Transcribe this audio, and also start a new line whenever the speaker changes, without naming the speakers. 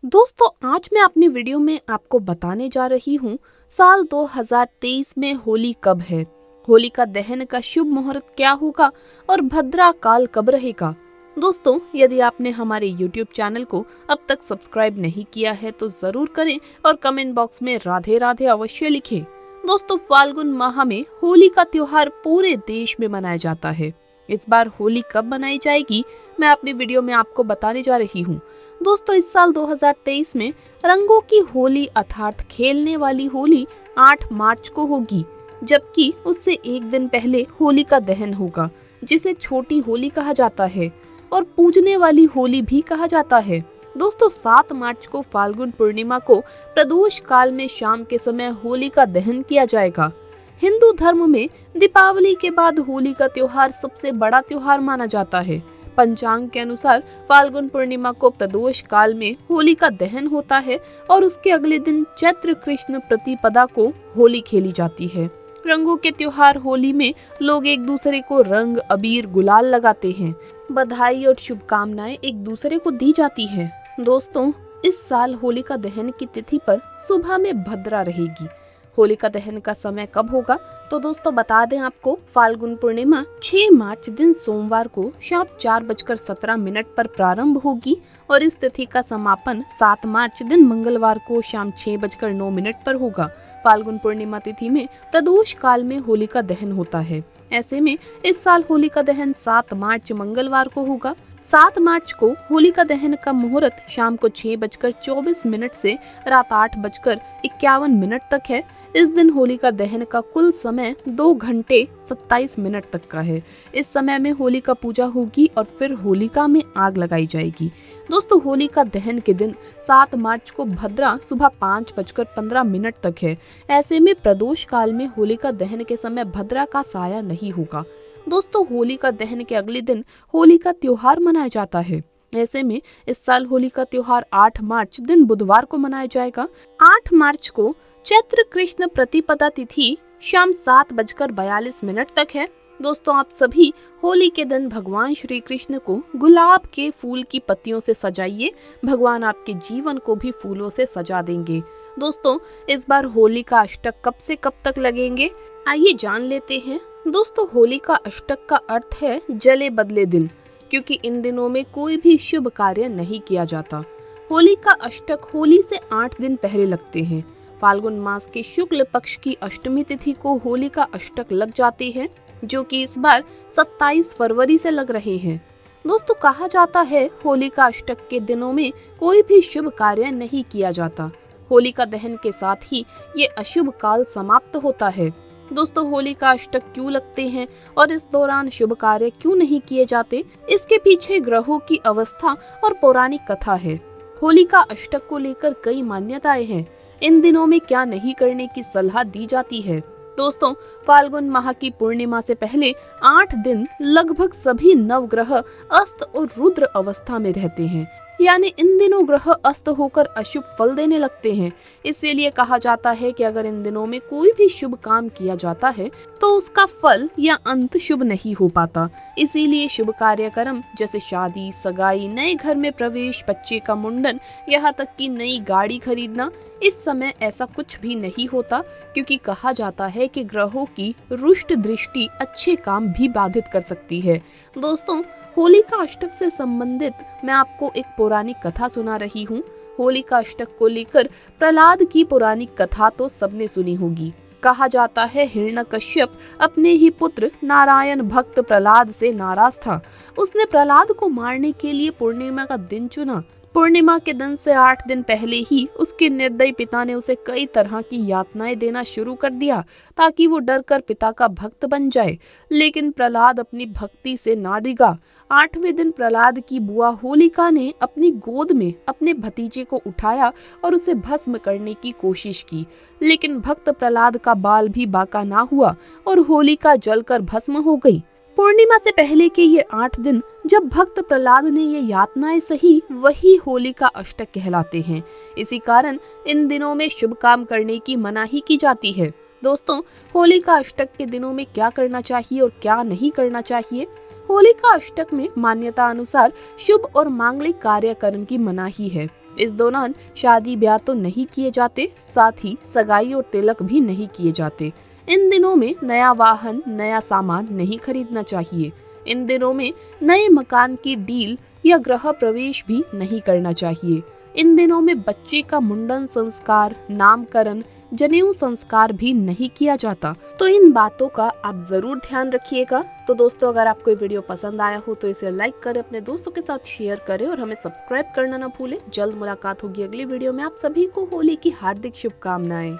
दोस्तों, आज मैं अपनी वीडियो में आपको बताने जा रही हूँ साल 2023 में होली कब है, होलिका दहन का शुभ मुहूर्त क्या होगा और भद्रा काल कब रहेगा। दोस्तों, यदि आपने हमारे YouTube चैनल को अब तक सब्सक्राइब नहीं किया है तो जरूर करें और कमेंट बॉक्स में राधे राधे अवश्य लिखें। दोस्तों, फाल्गुन माह में होली का त्योहार पूरे देश में मनाया जाता है। इस बार होली कब मनाई जाएगी, मैं अपनी वीडियो में आपको बताने जा रही हूँ। दोस्तों, इस साल 2023 में रंगों की होली अर्थात खेलने वाली होली 8 मार्च को होगी, जबकि उससे एक दिन पहले होली का दहन होगा, जिसे छोटी होली कहा जाता है और पूजने वाली होली भी कहा जाता है। दोस्तों, 7 मार्च को फाल्गुन पूर्णिमा को प्रदोष काल में शाम के समय होली का दहन किया जाएगा। हिंदू धर्म में दीपावली के बाद होली का त्योहार सबसे बड़ा त्योहार माना जाता है। पंचांग के अनुसार फाल्गुन पूर्णिमा को प्रदोष काल में होली का दहन होता है और उसके अगले दिन चैत्र कृष्ण प्रतिपदा को होली खेली जाती है। रंगों के त्योहार होली में लोग एक दूसरे को रंग, अबीर, गुलाल लगाते हैं। बधाई और शुभकामनाएं एक दूसरे को दी जाती है। दोस्तों, इस साल होलिका दहन की तिथि पर सुबह में भद्रा रहेगी। होलिका दहन का समय कब होगा, तो दोस्तों बता दें आपको, फाल्गुन पूर्णिमा 6 मार्च दिन सोमवार को शाम 4:17 पर प्रारंभ होगी और इस तिथि का समापन 7 मार्च दिन मंगलवार को शाम 6:09 पर होगा। फाल्गुन पूर्णिमा तिथि में प्रदोष काल में होलिका दहन होता है। ऐसे में इस साल होलिका दहन 7 मार्च मंगलवार को होगा। 7 मार्च को होलिका दहन का मुहूर्त शाम को 6:24 से रात 8:51 तक है। इस दिन होलिका दहन का कुल समय 2 घंटे 27 मिनट तक का है। इस समय में होलिका पूजा होगी और फिर होलिका में आग लगाई जाएगी। दोस्तों, होलिका दहन के दिन 7 मार्च को भद्रा सुबह 5:15 तक है। ऐसे में प्रदोष काल में होलिका दहन के समय भद्रा का साया नहीं होगा। दोस्तों, होलिका दहन के अगले दिन होली का त्योहार मनाया जाता है। ऐसे में इस साल होली का त्योहार 8 मार्च दिन बुधवार को मनाया जाएगा। 8 मार्च को चैत्र कृष्ण प्रतिपदा तिथि शाम 7:42 तक है। दोस्तों, आप सभी होली के दिन भगवान श्री कृष्ण को गुलाब के फूल की पत्तियों से सजाइए। भगवान आपके जीवन को भी फूलों से सजा देंगे। दोस्तों, इस बार होली का अष्टक कब से कब तक लगेंगे, आइए जान लेते हैं। दोस्तों, होली का अष्टक का अर्थ है जले बदले दिन, क्योंकि इन दिनों में कोई भी शुभ कार्य नहीं किया जाता। होली का अष्टक होली से 8 दिन पहले लगते हैं। फाल्गुन मास के शुक्ल पक्ष की अष्टमी तिथि को होली का अष्टक लग जाते हैं, जो कि इस बार 27 फरवरी से लग रहे हैं। दोस्तों, कहा जाता है होली का अष्टक के दिनों में कोई भी शुभ कार्य नहीं किया जाता। होली का दहन के साथ ही ये अशुभ काल समाप्त होता है। दोस्तों, होली का अष्टक क्यों लगते हैं और इस दौरान शुभ कार्य क्यों नहीं किए जाते, इसके पीछे ग्रहों की अवस्था और पौराणिक कथा है। होली का अष्टक को लेकर कई मान्यताएं हैं। इन दिनों में क्या नहीं करने की सलाह दी जाती है। दोस्तों, फाल्गुन माह की पूर्णिमा से पहले 8 दिन लगभग सभी नवग्रह अस्त और रुद्र अवस्था में रहते हैं, यानी इन दिनों ग्रह अस्त होकर अशुभ फल देने लगते हैं। इसीलिए कहा जाता है कि अगर इन दिनों में कोई भी शुभ काम किया जाता है तो उसका फल या अंत शुभ नहीं हो पाता। इसीलिए शुभ कार्यक्रम जैसे शादी, सगाई, नए घर में प्रवेश, बच्चे का मुंडन, यहाँ तक कि नई गाड़ी खरीदना, इस समय ऐसा कुछ भी नहीं होता, क्योंकि कहा जाता है कि ग्रहों की रुष्ट दृष्टि अच्छे काम भी बाधित कर सकती है। दोस्तों, होली का अष्टक से संबंधित मैं आपको एक पौराणिक कथा सुना रही हूँ। होली का अष्टक को लेकर प्रहलाद की पौराणिक कथा तो सबने सुनी होगी। कहा जाता है हिरण्यकश्यप अपने ही पुत्र नारायण भक्त प्रहलाद से नाराज था। उसने प्रहलाद को मारने के लिए पूर्णिमा का दिन चुना। पूर्णिमा के दिन से 8 दिन पहले ही उसके निर्दयी पिता ने उसे कई तरह की यातनाएं देना शुरू कर दिया, ताकि वो डरकर पिता का भक्त बन जाए। लेकिन प्रहलाद अपनी भक्ति से ना डिगा। 8वें दिन प्रहलाद की बुआ होलिका ने अपनी गोद में अपने भतीजे को उठाया और उसे भस्म करने की कोशिश की, लेकिन भक्त प्रहलाद का बाल भी बाका ना हुआ और होलिका जलकर भस्म हो गई। पूर्णिमा से पहले के ये 8 दिन जब भक्त प्रहलाद ने ये यातनाएं सही, वही होली का अष्टक कहलाते हैं। इसी कारण इन दिनों में शुभ काम करने की मनाही की जाती है। दोस्तों, होली का अष्टक के दिनों में क्या करना चाहिए और क्या नहीं करना चाहिए। होलिका अष्टक में मान्यता अनुसार शुभ और मांगलिक कार्यक्रम की मनाही है। इस दौरान शादी ब्याह तो नहीं किए जाते, साथ ही सगाई और तिलक भी नहीं किए जाते। इन दिनों में नया वाहन, नया सामान नहीं खरीदना चाहिए। इन दिनों में नए मकान की डील या गृह प्रवेश भी नहीं करना चाहिए। इन दिनों में बच्चे का मुंडन संस्कार, नामकरण, जनेऊ संस्कार भी नहीं किया जाता। तो इन बातों का आप जरूर ध्यान रखिएगा। तो दोस्तों, अगर आपको ये वीडियो पसंद आया हो तो इसे लाइक करें, अपने दोस्तों के साथ शेयर करें और हमें सब्सक्राइब करना ना भूलें। जल्द मुलाकात होगी अगली वीडियो में। आप सभी को होली की हार्दिक शुभकामनाएं।